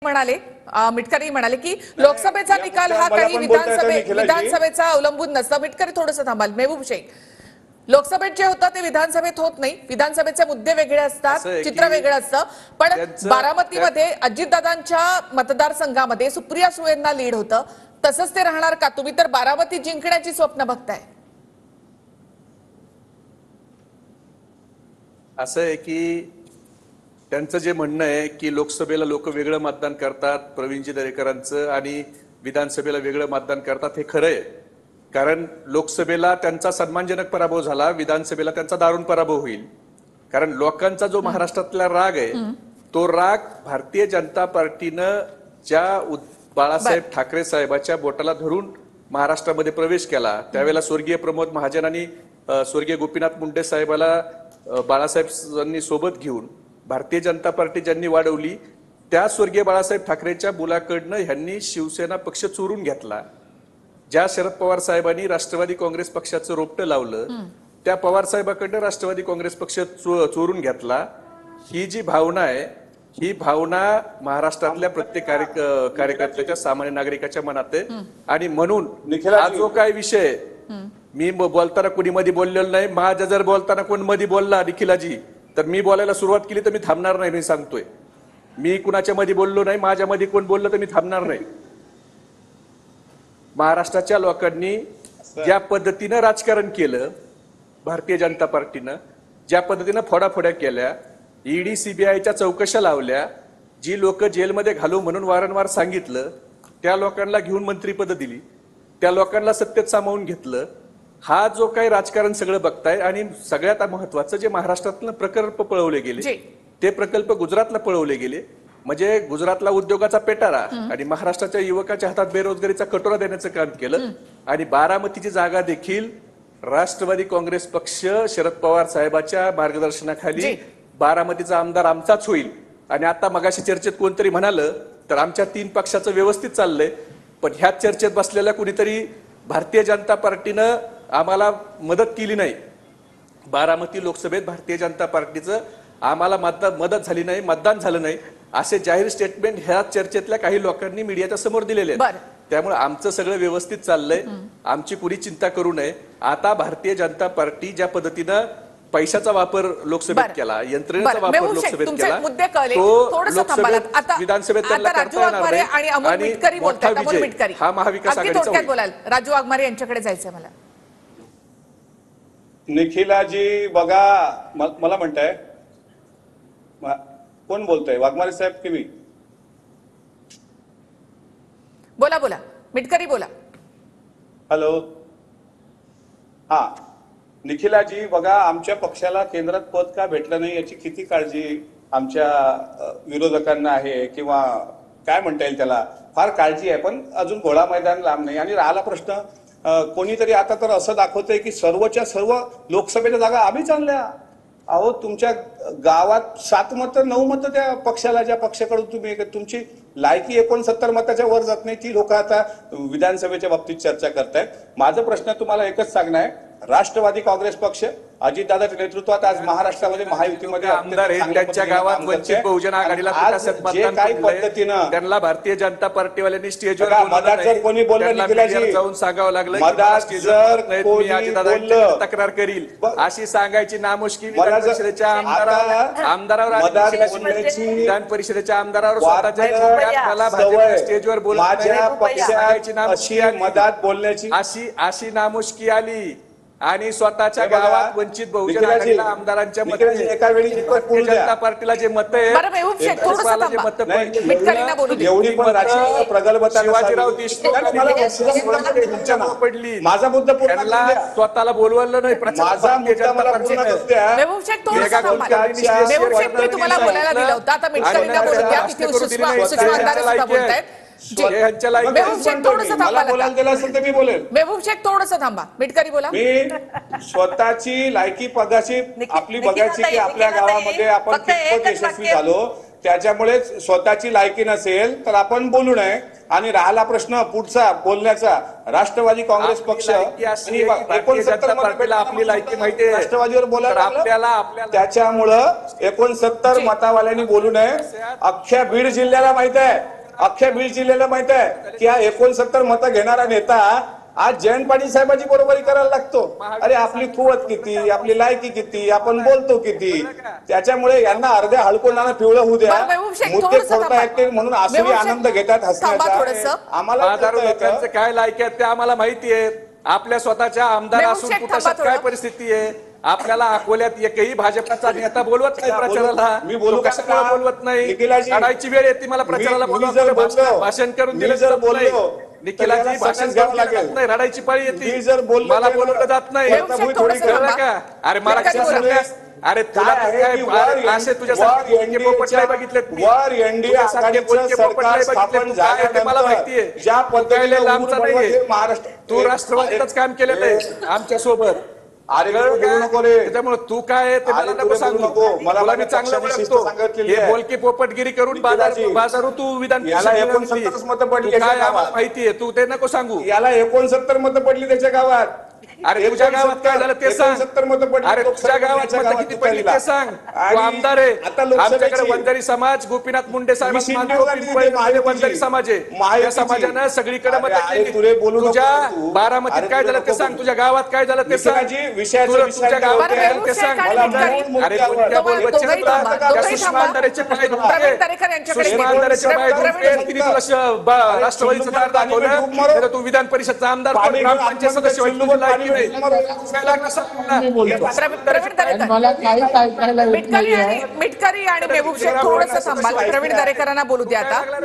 म्हणाले मिटकरी म्हणाले की लोकसभेचा निकाल हा काही विधानसभेचा अवलंबून नसतं। मिटकरी थोडंसं थांबाल। मेहबूब शेख, लोकसभेत जे होतं ते विधानसभेत होत नाही। विधानसभेचे मुद्दे वेगळे असतात, चित्र वेगळं असतं। पण बारामतीमध्ये अजितदादांच्या मतदारसंघामध्ये सुप्रिया सुळेंना लीड होतं, तसंच ते राहणार का? तुम्ही तर बारामती जिंकण्याची स्वप्न बघताय। असं आहे की त्यांचं जे म्हणणं आहे की लोकसभेला लोक वेगळं मतदान करतात प्रवीणजी दरेकरांचं आणि विधानसभेला वेगळं मतदान करतात, हे खरं आहे। कारण लोकसभेला त्यांचा सन्मानजनक पराभव झाला, विधानसभेला त्यांचा दारुण पराभव होईल। कारण लोकांचा जो महाराष्ट्रातला राग आहे तो राग भारतीय जनता पार्टीनं ज्या बाळासाहेब ठाकरे साहेबाच्या बोटाला धरून महाराष्ट्रामध्ये प्रवेश केला, त्यावेळेला स्वर्गीय प्रमोद महाजनांनी स्वर्गीय गोपीनाथ मुंडे साहेबाला बाळासाहेबांनी सोबत घेऊन भारतीय जनता पार्टी ज्यांनी वाढवली, त्या स्वर्गीय बाळासाहेब ठाकरेंच्या मुलाकडनं ह्यांनी शिवसेना पक्ष चोरून घेतला। ज्या शरद पवार साहेबांनी राष्ट्रवादी काँग्रेस पक्षाचं रोपटं लावलं, त्या पवार साहेबांकडनं राष्ट्रवादी काँग्रेस पक्ष चोरून घेतला। ही जी भावना आहे, ही भावना महाराष्ट्रातल्या प्रत्येक कार्यकर्त्याच्या सामान्य नागरिकाच्या मनात आहे। आणि म्हणून हा जो काय विषय, मी बोलताना कोणी मध्ये बोललेलं नाही। माझ्या जर बोलताना कोण मध्ये बोलला निखिलाजी, तर मी बोलायला सुरुवात केली तर मी थांबणार नाही। मी सांगतोय, मी कुणाच्या मध्ये बोललो नाही, माझ्या मध्ये कोण बोललं तर मी थांबणार नाही। महाराष्ट्राच्या लोकांनी ज्या पद्धतीनं राजकारण केलं, भारतीय जनता पार्टीनं ज्या पद्धतीनं फोडाफोड्या केल्या, ईडी सीबीआयच्या चौकशा लावल्या, जी लोक जेलमध्ये घालू म्हणून वारंवार सांगितलं, त्या लोकांना घेऊन मंत्रीपद दिली, त्या लोकांना सत्तेत सामावून घेतलं। हा जो काही राजकारण सगळं बघताय, आणि सगळ्यात महत्वाचं जे महाराष्ट्रातलं प्रकल्प पळवले गेले ते प्रकल्प गुजरातला पळवले गेले। म्हणजे गुजरातला उद्योगाचा पेटारा आणि महाराष्ट्राच्या युवकाच्या हातात बेरोजगारीचा कटोरा देण्याचं काम केलं। आणि बारामतीची जागा देखील राष्ट्रवादी काँग्रेस पक्ष शरद पवार साहेबांच्या मार्गदर्शनाखाली बारामतीचा आमदार आमचाच होईल। आणि आता मगाशी चर्चेत कोणतरी म्हणालं तर आमच्या 3 पक्षाचं व्यवस्थित चाललंय, पण ह्या चर्चेत बसलेल्या कुणीतरी भारतीय जनता पार्टीनं आम्हाला मदत केली नाही। बारामती लोकसभेत भारतीय जनता पार्टीचं आम्हाला मदत झाली नाही, मतदान झालं नाही, असे जाहीर स्टेटमेंट ह्या चर्चेतल्या काही लोकांनी मीडियाच्या समोर दिलेले आहेत। त्यामुळे आमचं सगळं व्यवस्थित चाललंय, आमची कुणी चिंता करू नये। आता भारतीय जनता पार्टी ज्या पद्धतीनं पैशाचा वापर लोकसभेत केला, यंत्रणेचा वापर लोकसभेत केला, तो लोकसभेत विधानसभेत त्यांना करता येणार नाही। हा महाविकास आघाडीचा राजू वाघमारे यांच्याकडे जायचंय मला। निखिलाजी बघा, मला म्हणताय कोण बोलतंय, वाघमारे साहेब की मी? बोला बोला मिटकरी बोला। हॅलो, हा निखिलाजी बघा, आमच्या पक्षाला केंद्रात पद का भेटलं नाही याची किती काळजी आमच्या विरोधकांना आहे, किंवा काय म्हणता येईल त्याला, फार काळजी आहे। पण अजून घोडा मैदान लांब नाही। आणि राहिला प्रश्न, कोणीतरी आता तर असं दाखवतंय की सर्वच्या सर्व लोकसभेच्या जागा आम्हीच आणल्या। अहो, तुमच्या गावात 7 मतं 9 मतं त्या पक्षाला, ज्या पक्षाकडून तुम्ही, तुमची लायकी 69 मताच्या वर जात नाही, ती लोक आता विधानसभेच्या बाबतीत चर्चा करतायत। माझा प्रश्न तुम्हाला एकच सांगणं आहे, राष्ट्रवादी काँग्रेस पक्ष अजितदादाच्या नेतृत्वात आज महाराष्ट्रामध्ये महायुतीमध्ये आमदार आहेत, त्यांच्या गावात वंचित बहुजन आघाडीला काही पद्धतीनं त्यांना भारतीय जनता पार्टीवाल्यांनी स्टेजवर मधात जर कोणी बोललं, जाऊन सांगावं लागलं, मदात जर अजितदादांची तक्रार करील अशी सांगायची नामुष्की विधान परिषदेच्या आमदारावर विधान परिषदेच्या आमदारावर स्वतःच्या स्टेजवर बोलायची मधात बोलण्याची अशी नामुष्की आली। आणि स्वतःच्या गावात वंचित बहुजन आघाडीला आमदारांच्या एका वेळी जनता पार्टीला जे मत आहे, एवढी पण राजकीय प्रगल्भता शिवाजीराव देशमुख पडली, माझा मुद्दा स्वतःला बोलवलं नाही। माझा मुद्दा मला पूर्ण करू द्या। मेहबूब शेख थोडंसं थांबा, मिटकरी बोला। मी स्वतःची लायकी पगाची आपली बघायची की आपल्या गावामध्ये आपण कितपत यशस्वी झालो, त्याच्यामुळे स्वतःची लायकी नसेल तर आपण बोलू नये। आणि राहिला प्रश्न पुढचा बोलण्याचा, राष्ट्रवादी काँग्रेस पक्ष लायकी अशी आणि आहे की भारतीय 69 जनता मध्ये पार्टीला आपली लायकी माहिती आहे. राष्ट्रवादीवर बोलायला तर आपल्याला त्याच्यामुळं 69 मतावाल्यांनी बोलू नये. अख्ख्या बीड जिल्ह्याला माहित आहे, अख्ख्या बीड जिल्ह्याला माहित आहे की हा 69 मतं घेणारा नेता आज जयंत पाटील साहेबांची बरोबरी करायला लागतो. अरे आपली कुवत किती, आपली लायकी किती, आपण बोलतो किती, त्याच्यामुळे यांना अर्ध्या हळकोनानं पिवळं होऊ द्या. बरं, मेहबूब शेख, मुद्दे थोडंसं फोडता थांबा. येते म्हणून आसुरी मेहबूब शेख, आनंद घेतात थांबा थोडंसं. हसण्याचा. आम्हाला हजारो कळतं येतं. लोकांचं काय लायकी आहेत ते आम्हाला माहिती आहे. आपल्या स्वतःच्या आमदार मेहबूब असून शेख, कुठं थांबा काय थोडं. परिस्थिती आहे. आपल्याला अकोल्यात एकही भाजपचा नेता बोलवत नाही प्रचाराला. मी बोलू तो का? कशामुळे बोलवत नाही? निखिलाजी, काढायची वेळ येते मला प्रचाराला मी बोलवत जर नाही. बोललो, भाषण करून मी दिलं जर जात नाही. बोललो, निखिलाजी तर याला भाषण सगळ्यांना करून लागेल. दिलं नाही, रडायची पाळी मी येते. जर बोललो मला तर बोलवलं जात नाही. मेहबूब शेख, थोडंसं कळलं थांबा. का? अरे मला मेहबूब शेख, कसं थोडंसं सांगतेस? अरे तुला काय आहे काय की वर असे तुझ्यासारखे बोलके पोपट नाही बघितलेत मी. वर एनडीए तुझ्यासारखे आघाडीचं बोलके पोपट सरकार नाही स्थापन बघितले. तू काय आहे ते मला माहितीये. झाल्यानंतर ज्या तू काय पद्धतीने लय लांबचा उर नाहीये. बळवट हे महाराष्ट्र तू राष्ट्रवादीतच काम केलेलं आहे आमच्या सोबत. अरे कळलं बोलू का? नको रे. त्याच्यामुळे तू काय आहे ते मला अरे नको तुला सांगू. बोलू नको. मला तुला मी माझ्या चांगलं पक्षाने शिस्त ओळखतो. सांगितलेली हे आहे. बोलकी पोपटगिरी करून निखिलाजी, बाजारू तू विधान याला परिषदेत 69 मिळवली. मतं पडली तू याच्या काय आम्हाला गावात. माहितीये तू ते नको सांगू. याला 69 मतं पडली त्याच्या गावात. अरे तुझ्या गावात काय झालं ते सांग. 69 मतं पडली. अरे तुझ्या गावात लोकसभेच्या मतं किती पडली तुतारीला. ते सांग. तू आणि आमदार आहे. आता लोकसभेची- आमच्याकडे वंजारी समाज, गोपीनाथ मुंडे मी साहेब शिंदे वगैरे वंजारी समाज आहे. त्या समाजानं सगळीकडे मतं केली. तुझ्या बारामतीत काय झालं ते सांग. तुझ्या गावात काय झालं ते सांग. तुझ्या गावात काय झालं ते सांग. अरे कोणत्या बोल बच्चे दोघंही तुला थांबा, त्या दोघंही सुषमा थांबा. अंधारेचे पाय प्रवीण धुतले. दरेकर यांच्याकडे सुषमा घेतो. अंधारेचे पाय प्रवीण धुतले. तिने तुला राष्ट्रवादीचं दार दाखवलं. नाही तर तू विधान परिषदचा आमदार कोण, ग्रामपंचायत सदस्य व्हायची तुझी लायकी नाही. काय कसं मी बोलतो. प्रवीण दरेकर, मला काहीच ऐकायला येत मिटकरी नाहीये. आणि मेहबूब शेख थोडंसं थांबा. प्रवीण दरेकरांना बोलू द्या आता.